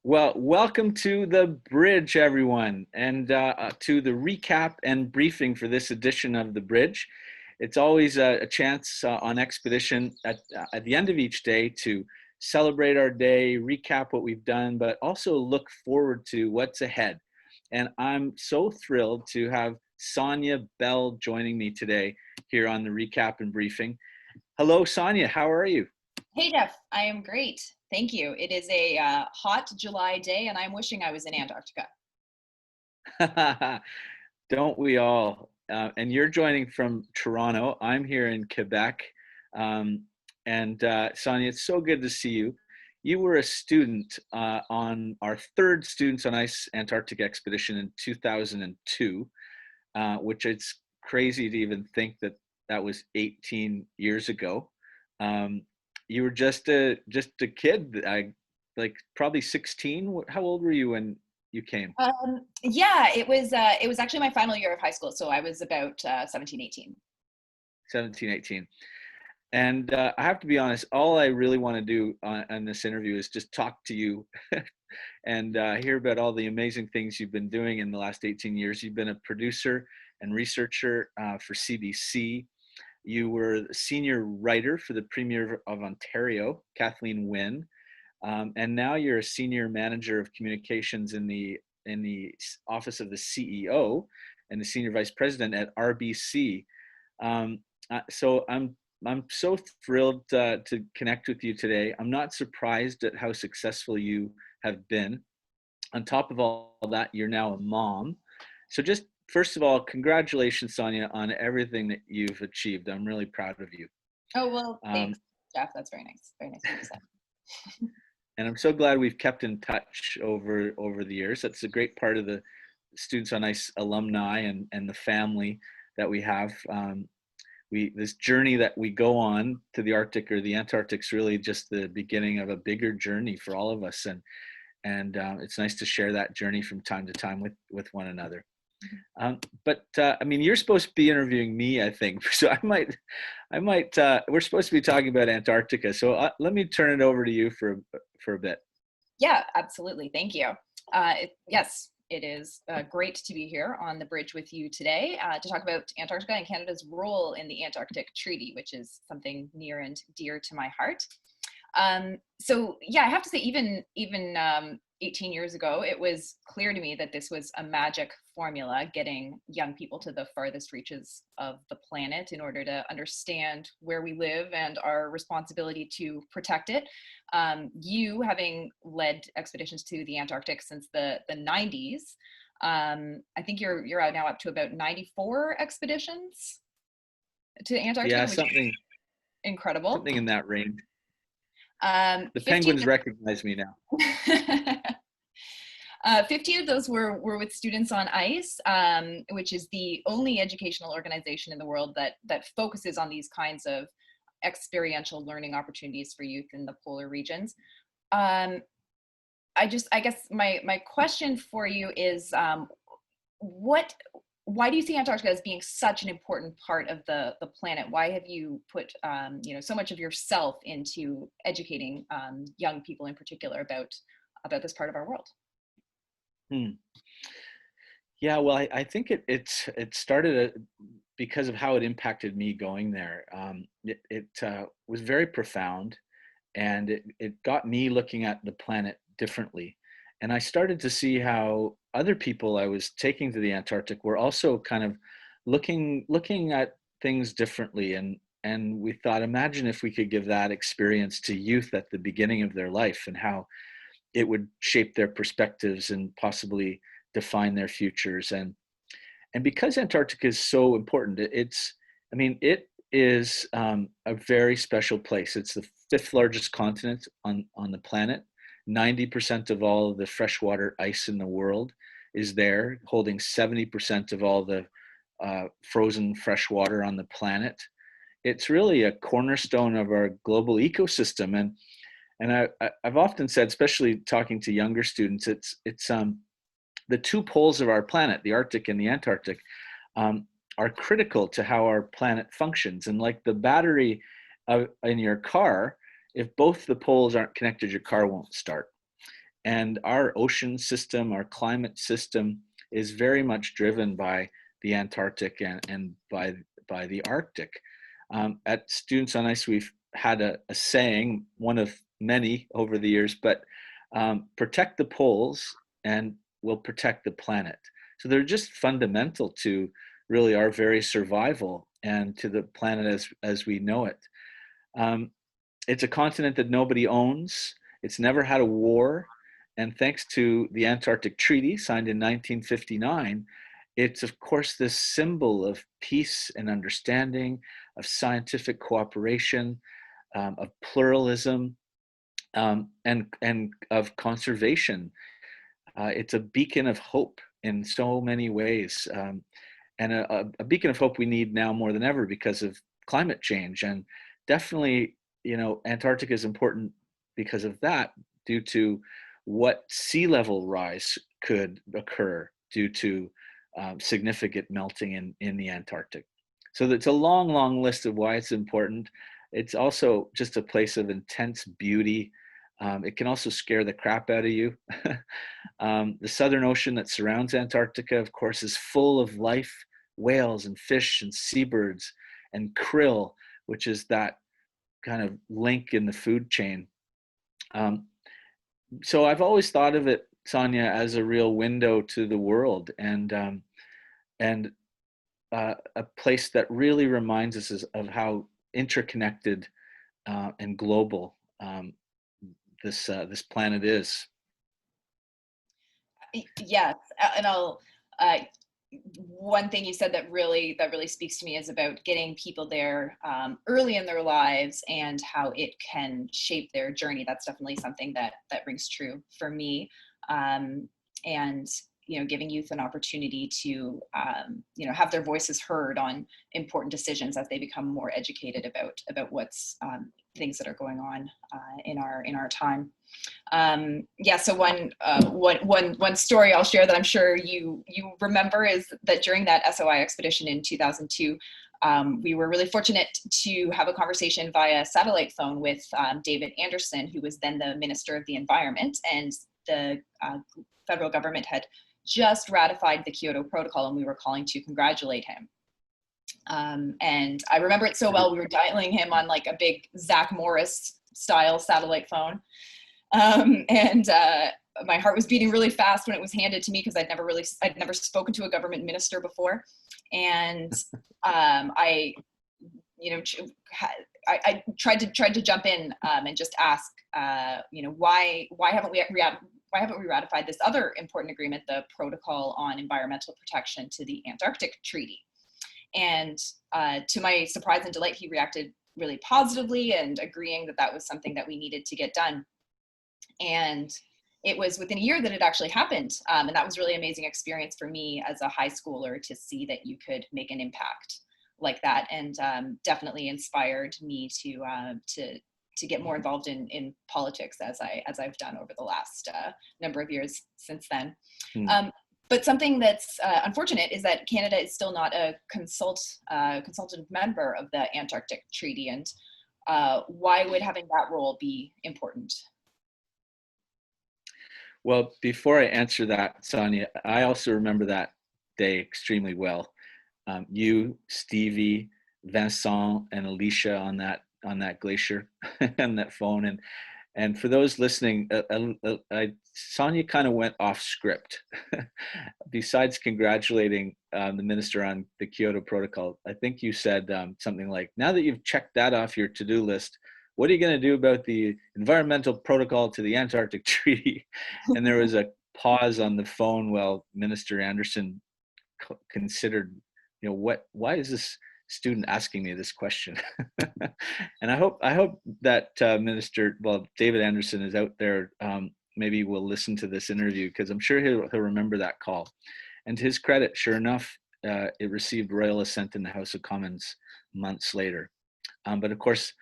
Well, welcome to the bridge, everyone, and to the recap and briefing for this edition of the bridge. It's always a chance on Expedition at the end of each day to celebrate our day, recap what we've done, but also look forward to what's ahead. And I'm so thrilled to have Sonya Bell joining me today here on the recap and briefing. Hello, Sonya. How are you? Hey, Geoff, I am great. Thank you. It is a hot July day, and I'm wishing I was in Antarctica. Don't we all? And you're joining from Toronto. I'm here in Quebec. Um, and Sonya, it's so good to see you. You were a student on our third Students on Ice Antarctic expedition in 2002, which it's crazy to even think that that was 18 years ago. Um, you were just a kid, like probably 16. How old were you when you came? Yeah, it was actually my final year of high school, so I was about 17, 18. 17, 18. And I have to be honest, all I really want to do on this interview is just talk to you and hear about all the amazing things you've been doing in the last 18 years. You've been a producer and researcher for CBC. You were the senior writer for the Premier of Ontario, Kathleen Wynne. And now you're a senior manager of communications in the office of the CEO and the senior vice president at RBC. So I'm so thrilled to connect with you today. I'm not surprised at how successful you have been. On top of all that, you're now a mom. So just first of all, congratulations, Sonya, on everything that you've achieved. I'm really proud of you. Oh, well, Um, thanks, Geoff. That's very nice. Very nice of you to say. and I'm so glad we've kept in touch over the years. That's a great part of the Students on Ice alumni and the family that we have. This journey that we go on to the Arctic or the Antarctic's really just the beginning of a bigger journey for all of us, and it's nice to share that journey from time to time with one another. But I mean, you're supposed to be interviewing me, I think. So I might. We're supposed to be talking about Antarctica. So let me turn it over to you for a bit. Yeah, absolutely. Thank you. Yes, it is great to be here on the bridge with you today to talk about Antarctica and Canada's role in the Antarctic Treaty, which is something near and dear to my heart. So yeah, I have to say, even 18 years ago, it was clear to me that this was a magic formula, getting young people to the farthest reaches of the planet in order to understand where we live and our responsibility to protect it. You having led expeditions to the Antarctic since the 90s, I think you're out now up to about 94 expeditions to Yeah, Antarctica, which is incredible. something in that range. The 50 of penguins recognize me now. them, 50 of those were with Students on Ice, which is the only educational organization in the world that focuses on these kinds of experiential learning opportunities for youth in the polar regions. Um, I guess my question for you is, what why do you see Antarctica as being such an important part of the planet? Why have you put so much of yourself into educating young people in particular about this part of our world? Hmm. Yeah, well, I think it started because of how it impacted me going there. It was very profound, and it got me looking at the planet differently. And I started to see how other people I was taking to the Antarctic were also kind of looking at things differently. And we thought, imagine if we could give that experience to youth at the beginning of their life and how it would shape their perspectives and possibly define their futures. And because Antarctica is so important, I mean, it is a very special place. It's the fifth largest continent on the planet. 90% of all of the freshwater ice in the world is there, holding 70% of all the frozen fresh water on the planet. It's really a cornerstone of our global ecosystem. And I've often said, especially talking to younger students, it's the two poles of our planet, the Arctic and the Antarctic, are critical to how our planet functions. And like the battery in your car, if both the poles aren't connected, your car won't start. And our ocean system, our climate system is very much driven by the Antarctic and by the Arctic. At Students on Ice, we've had a saying, one of many over the years, but protect the poles and we'll protect the planet. So they're just fundamental to really our very survival and to the planet as we know it. It's a continent that nobody owns. It's never had a war. And thanks to the Antarctic Treaty signed in 1959, it's of course this symbol of peace and understanding, of scientific cooperation, of pluralism, and of conservation. It's a beacon of hope in so many ways, and a beacon of hope we need now more than ever because of climate change. And definitely, Antarctica is important because of that, due to what sea level rise could occur due to significant melting in the Antarctic. So it's a long, long list of why it's important. It's also just a place of intense beauty. It can also scare the crap out of you. The Southern Ocean that surrounds Antarctica, of course, is full of life, whales and fish and seabirds and krill, which is that kind of link in the food chain. So I've always thought of it, Sonya, as a real window to the world, and a place that really reminds us of how interconnected and global this planet is. Yes, and I'll. One thing you said that really speaks to me is about getting people there early in their lives and how it can shape their journey. That's definitely something that rings true for me, and giving youth an opportunity to have their voices heard on important decisions as they become more educated about what's things that are going on in our time. So one story I'll share that I'm sure you remember is that during that SOI expedition in 2002, we were really fortunate to have a conversation via satellite phone with David Anderson, who was then the Minister of the Environment, and the federal government had just ratified the Kyoto Protocol, and we were calling to congratulate him. And I remember it so well. We were dialing him on like a big Zach Morris style satellite phone. And my heart was beating really fast when it was handed to me, because I'd never spoken to a government minister before. And I tried to jump in and just ask, why haven't we ratified this other important agreement, the Protocol on Environmental Protection to the Antarctic Treaty? And to my surprise and delight, he reacted really positively and agreeing that was something that we needed to get done. And it was within a year that it actually happened. And that was really amazing experience for me as a high schooler to see that you could make an impact like that, and definitely inspired me to get more involved in politics as I've done over the last number of years since then. But something that's unfortunate is that Canada is still not a consultative member of the Antarctic Treaty. And why would having that role be important? Well, before I answer that, Sonya, I also remember that day extremely well. You, Stevie, Vincent, and Alicia on that glacier and that phone, and for those listening, Sonya kind of went off script. Besides congratulating the minister on the Kyoto Protocol, I think you said something like, "Now that you've checked that off your to-do list, what are you going to do about the environmental protocol to the Antarctic Treaty?" And there was a pause on the phone while Minister Anderson considered, why is this student asking me this question? And I hope that David Anderson is out there. Maybe will listen to this interview, because I'm sure he'll remember that call. And to his credit, sure enough, it received royal assent in the House of Commons months later. But of course,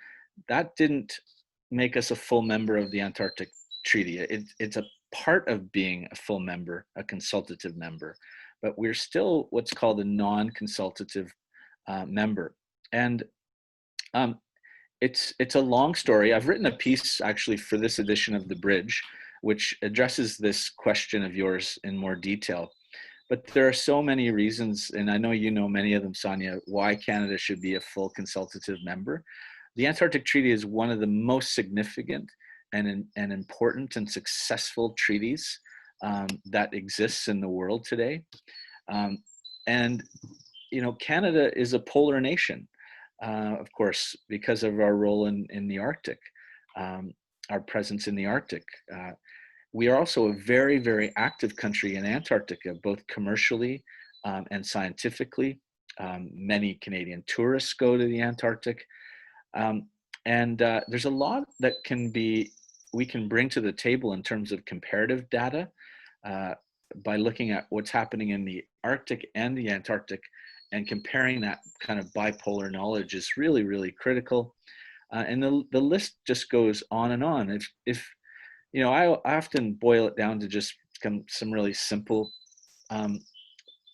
that didn't make us a full member of the Antarctic Treaty. It's a part of being a full member, a consultative member, but we're still what's called a non-consultative member. And it's a long story. I've written a piece actually for this edition of The Bridge which addresses this question of yours in more detail. But there are so many reasons, and I know you know many of them, Sonya, why Canada should be a full consultative member. The Antarctic Treaty is one of the most significant and important and successful treaties that exists in the world today. Um, and, Canada is a polar nation, of course, because of our role in the Arctic, our presence in the Arctic. We are also a very, very active country in Antarctica, both commercially and scientifically. Many Canadian tourists go to the Antarctic. And there's a lot that we can bring to the table in terms of comparative data by looking at what's happening in the Arctic and the Antarctic, and comparing that kind of bipolar knowledge is really, really critical. And the list just goes on and on. If I often boil it down to just some really simple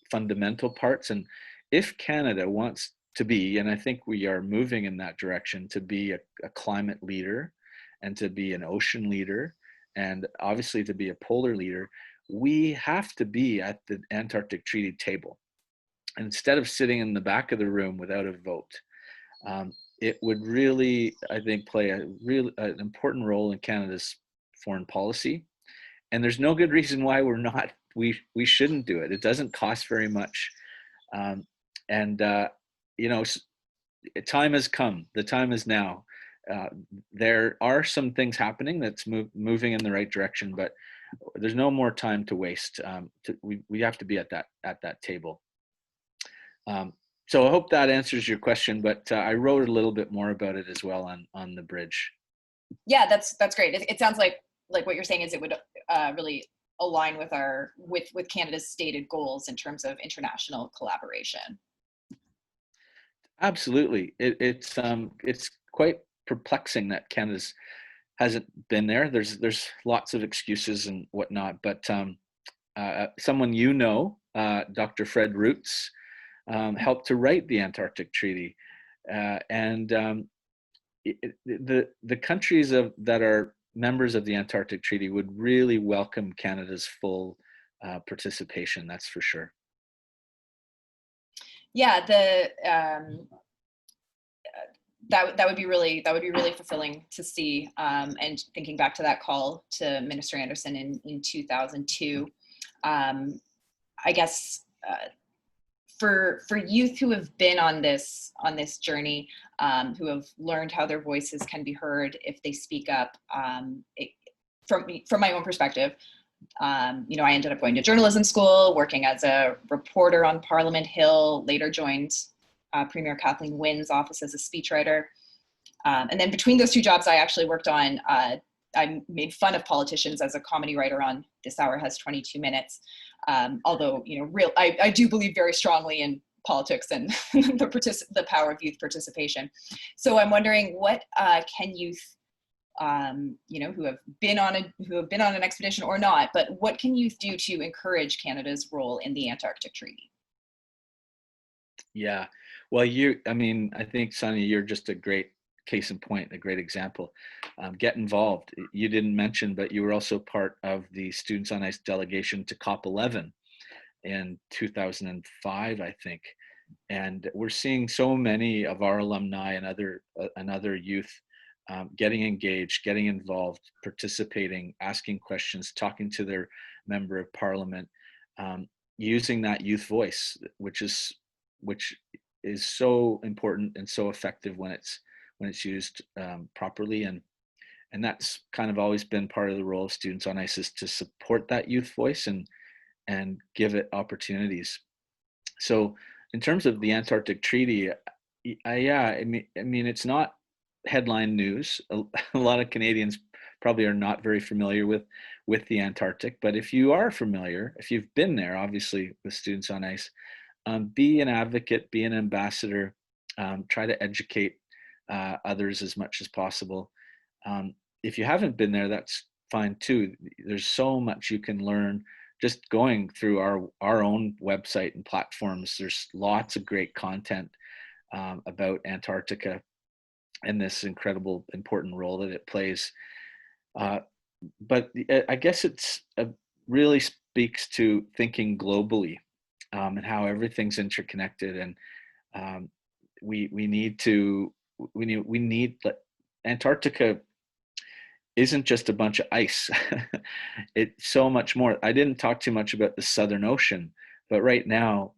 fundamental parts. And if Canada wants to be, and I think we are moving in that direction, to be a climate leader and to be an ocean leader and obviously to be a polar leader, we have to be at the Antarctic Treaty table. And instead of sitting in the back of the room without a vote, it would really, I think, play an important role in Canada's foreign policy. And there's no good reason why we shouldn't do it. It doesn't cost very much. And time has come. The time is now. There are some things happening that's moving in the right direction, but there's no more time to waste. We have to be at that table. So I hope that answers your question, but I wrote a little bit more about it as well on the bridge. Yeah, that's great. It sounds like what you're saying is it would really align with Canada's stated goals in terms of international collaboration. Absolutely. It's quite perplexing that Canada's hasn't been there. There's lots of excuses and whatnot, but someone Dr. Fred Roots, helped to write the Antarctic Treaty, and the countries that are members of the Antarctic Treaty would really welcome Canada's full participation. That's for sure. Yeah, that would be really fulfilling to see. And thinking back to that call to Minister Anderson in 2002, I guess for youth who have been on this journey, who have learned how their voices can be heard if they speak up, from my own perspective, I ended up going to journalism school, working as a reporter on Parliament Hill, later joined Premier Kathleen Wynne's office as a speechwriter. And then between those two jobs, I actually worked on, I made fun of politicians as a comedy writer on This Hour Has 22 Minutes. Although, I do believe very strongly in politics and the power of youth participation. So I'm wondering, what can youth, who have been on an expedition or not, but what can youth do to encourage Canada's role in the Antarctic Treaty? Yeah, well, I think, Sonya, you're just a great case in point, a great example. Get involved. You didn't mention, but you were also part of the Students on Ice delegation to COP11 in 2005, I think. And we're seeing so many of our alumni and other youth getting engaged, getting involved, participating, asking questions, talking to their member of parliament, using that youth voice, which is so important and so effective when it's used properly. And that's kind of always been part of the role of Students on Ice, is to support that youth voice and give it opportunities. So in terms of the Antarctic Treaty, it's not headline news. A lot of Canadians probably are not very familiar with the Antarctic, but if you are familiar, if you've been there, obviously, with Students on Ice, be an advocate, be an ambassador, try to educate others as much as possible. If you haven't been there, that's fine too. There's so much you can learn just going through our own website and platforms. There's lots of great content about Antarctica and this incredible, important role that it plays. but I guess it's really speaks to thinking globally, and how everything's interconnected, and um, we need to we need Antarctica isn't just a bunch of ice. It's so much more. I didn't talk too much about the Southern Ocean, but right now,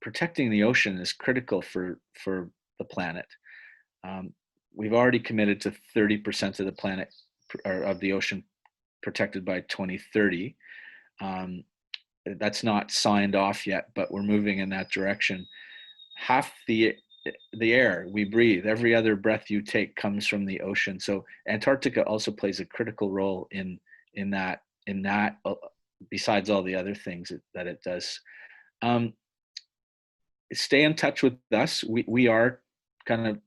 protecting the ocean is critical for the planet. Um, we've already committed to 30% of the planet or of the ocean protected by 2030. Um, that's not signed off yet, but we're moving in that direction. Half the air we breathe, every other breath you take comes from the ocean. So Antarctica also plays a critical role in that besides all the other things that it does. Um, Stay in touch with us. We are kind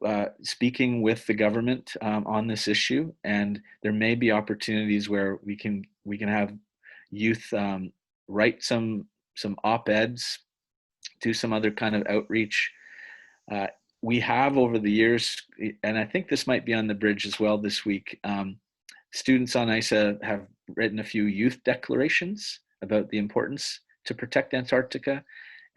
of speaking with the government on this issue, and there may be opportunities where we can have youth write some op-eds, do some other kind of outreach. Uh, we have over the years, and I think this might be on the bridge as well this week. Students on ISA have written a few youth declarations about the importance to protect Antarctica.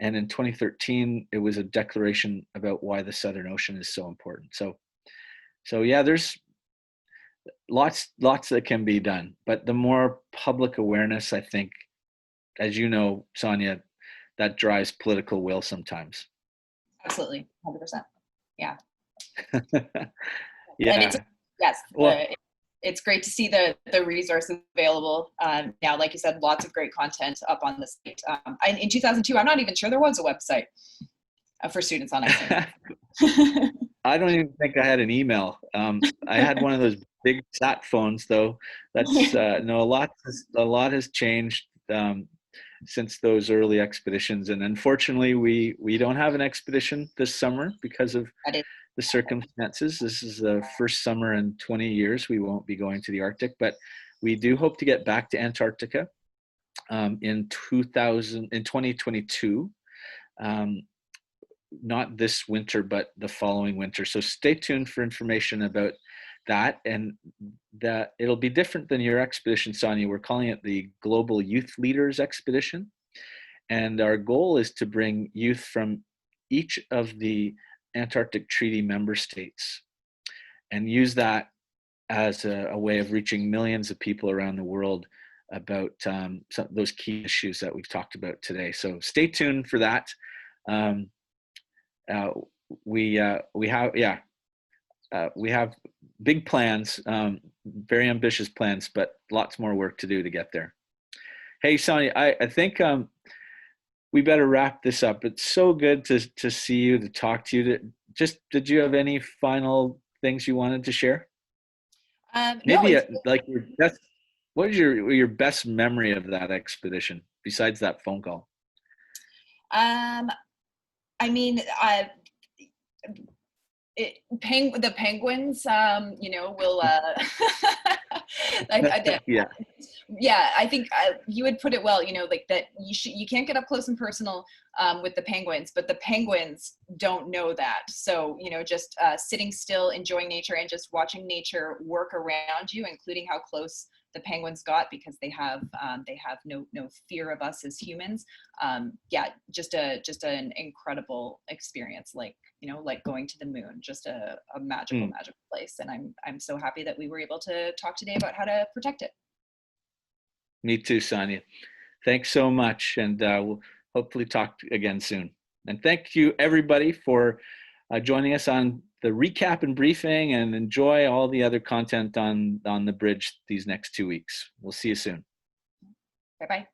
And in 2013, it was a declaration about why the Southern Ocean is so important. So yeah, there's lots that can be done, but the more public awareness, I think, as you know, Sonya, that drives political will sometimes. Absolutely, 100%. Yeah. And it's, Yeah. yes, Well, it's great to see the resources available now. Like you said, lots of great content up on the site. In 2002, I'm not even sure there was a website for students on ISA. I don't even think I had an email. I had one of those big sat phones, though. That's no, a lot has changed since those early expeditions, and unfortunately, we don't have an expedition this summer because of That is, the circumstances. This is the first summer in 20 years we won't be going to the Arctic, but we do hope to get back to Antarctica in 2022. Um, not this winter, but the following winter. So stay tuned for information about that. And that it'll be different than your expedition, Sonya. We're calling it the Global Youth Leaders Expedition. And our goal is to bring youth from each of the Antarctic Treaty member states and use that as a way of reaching millions of people around the world about some of those key issues that we've talked about today. So stay tuned for that. Um, uh, we have big plans, very ambitious plans, but lots more work to do to get there. Hey, Sonya, I think we better wrap this up. It's so good to see you, to talk to you. Did you have any final things you wanted to share? no, Maybe like your best. What is your best memory of that expedition besides that phone call? I mean, the penguins, will Yeah. yeah, I think you would put it well, like that you can't get up close and personal with the penguins, but the penguins don't know that. So, just sitting still, enjoying nature, and just watching nature work around you, including how close the penguins got, because they have no fear of us as humans. Yeah, just an incredible experience, like going to the moon, just a magical place. And I'm so happy that we were able to talk today about how to protect it. Me too, Sonya. Thanks so much, and we'll hopefully talk again soon. And thank you, everybody, for joining us on the recap and briefing, and enjoy all the other content on the bridge these next 2 weeks. We'll see you soon. Bye-bye.